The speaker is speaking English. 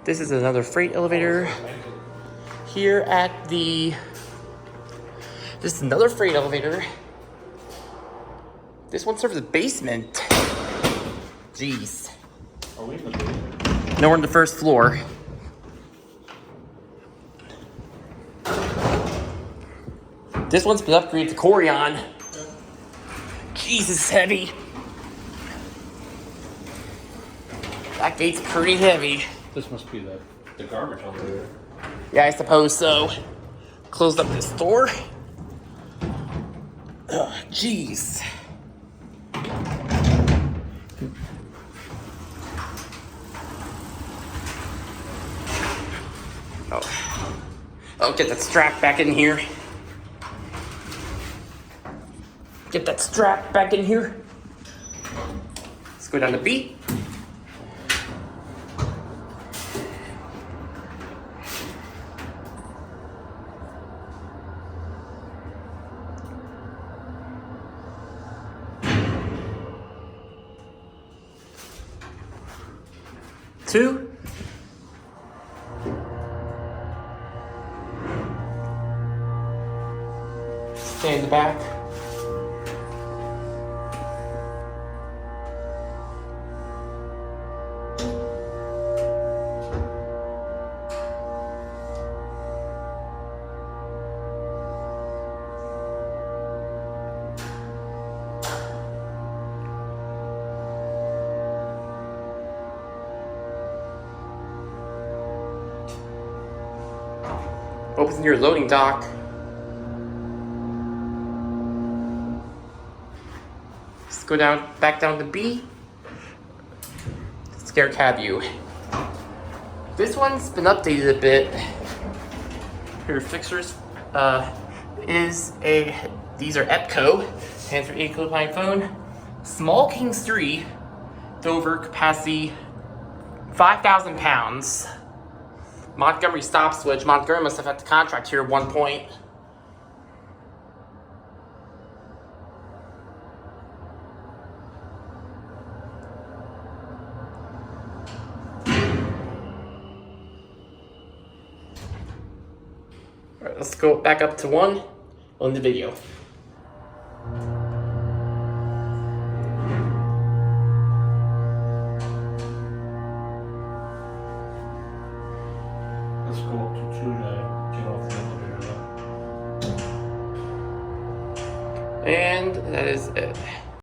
This is another freight elevator here at the... This is another freight elevator. This one serves the basement. Jeez. Are we in the basement? No, we're on the first floor. This one's been upgraded to Courion. Jeez, it's heavy. That gate's pretty heavy. This must be the garbage elevator. Yeah, I suppose so. Closed up this door. Ugh, jeez. Oh, get that strap back in here. Get that strap back in here. Let's go down to B. Two. Stay in the back. Opens your loading dock. Let's go back down to B. Stair cab view. This one's been updated a bit. Here, Fixtures these are EPCO, hands for incline phone. Small Kings 3, Dover, capacity 5,000 pounds. Montgomery stop switch. Montgomery must have had the contract here at one point. Alright, let's go back up to 1 on the video. Let's go up to 2 to get off the elevator. And that is it.